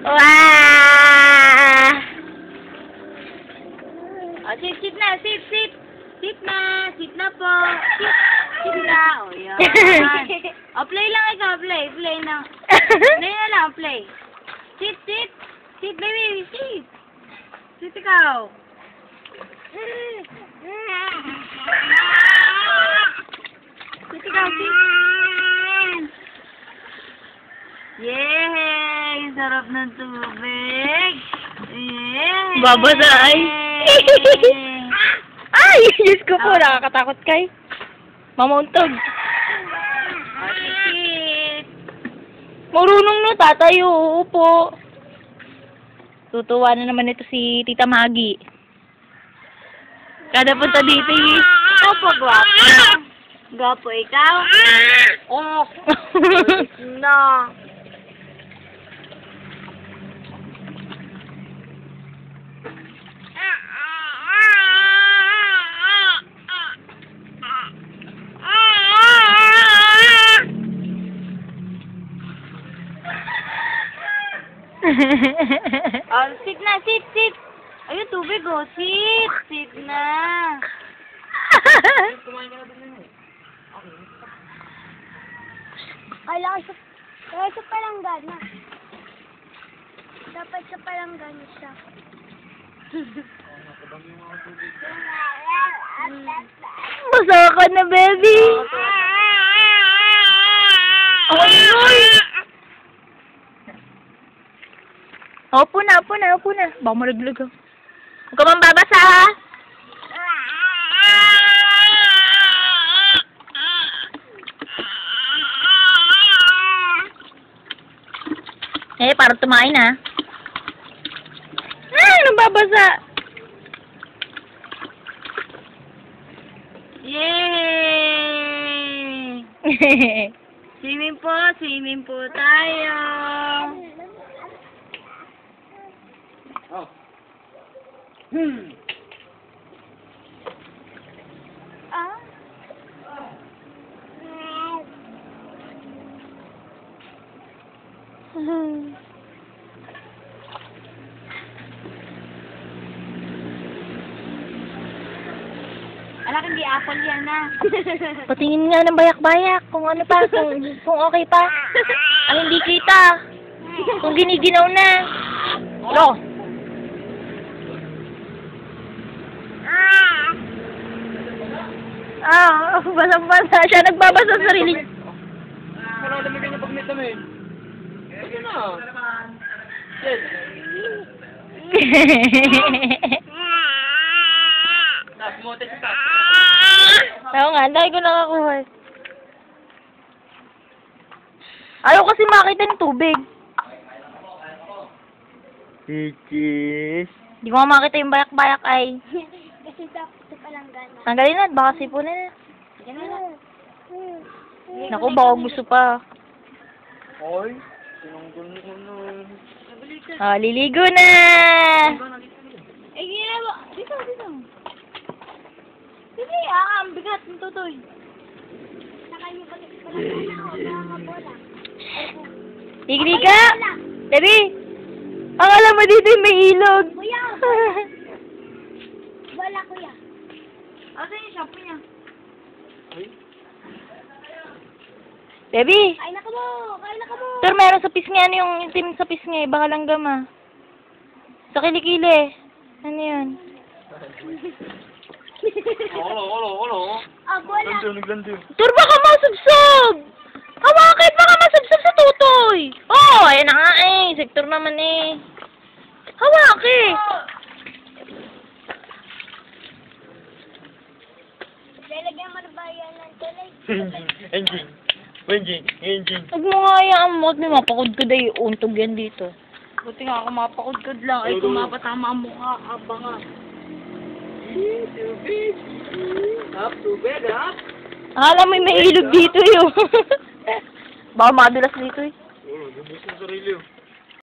Wah! Oh, sit na, sit. Sit na po. Sit na. O, yan. O, play lang ikaw, play na. Play na lang, play. Sit. Sit, baby, sit. Sit ikaw. Sit ikaw, sit. Yay! Sarap ng tubig. Yay! Babasa ay. Ay! Diyos ko po, nakakatakot kay. Mamauntog. Sit. Marunong na tatayo, upo. Tutuwa na naman ito si Tita Maggie. Kada punta dito Opo, gwapo. Gwapo ikaw? Oh. No. Oh, sit na, sit. Ayun, tubig, oh. Sit na. Kailangan sa palanggana. Dapat sa palanggana siya. Basa ka na, baby. Ay! Upo na. Baka malaglag ako. Huwag ka man babasa, ha? Parang tumain, ha? Nababasa. Yay! Swimming po tayo. Oh. Ah? Alak, hindi apple yan, na. Patingin nga ng bayak-bayak. Kung ano pa, kung okay pa. Ang hindi kita. Kung giniginaw na. Lo. Basang-basa. Siya nagbabasa sa sarili. Wala naman ganyan pag may dami. Sige na. Yes. Nasmote siya. Oo nga, dahil ko nakakuha. Ayaw kasi makita ng tubig. Ichis. Hindi ko makita yung bayak-bayak ay. Kasi sa palanggana. Tanggalin na, baka sipunin na. Yan na. Naku, baka gusto pa. Oy, sinunggol mo na. Liligo na! Ginawa. Dito. Sige, ang bigat ng tutoy. Saka yung palanggana o mga bola. Tigri ka! Debbie! Akala mo dito yung may ilog. Kuya! Wala, kuya. Asan yung shampoo niya? Debbie! Kain na ka mo! Sir, meron sa pisngi. Ano yung itim sa pisngi? Baka langgam ah. Sa kilikili. Ano yun? Olo. Ah, bola. Naglandiw. Sir, baka masubsob! Hawakin! Baka masubsob sa tutoy! Oh, ayan na nga eh. Sektor naman eh. Hawakin! Lalagyan mo na ba yan ng tulay? Engine. Huwag mo nga yung amot. May mapakudkod ay untog yan dito. Buti nga ako mapakudkod lang. Ay, kung mapatama ang mukha, abang. Tubig. Tubig, ha? Akala mo may ilog dito yun. Baka madulas dito eh. Oo, gusto sa sarili.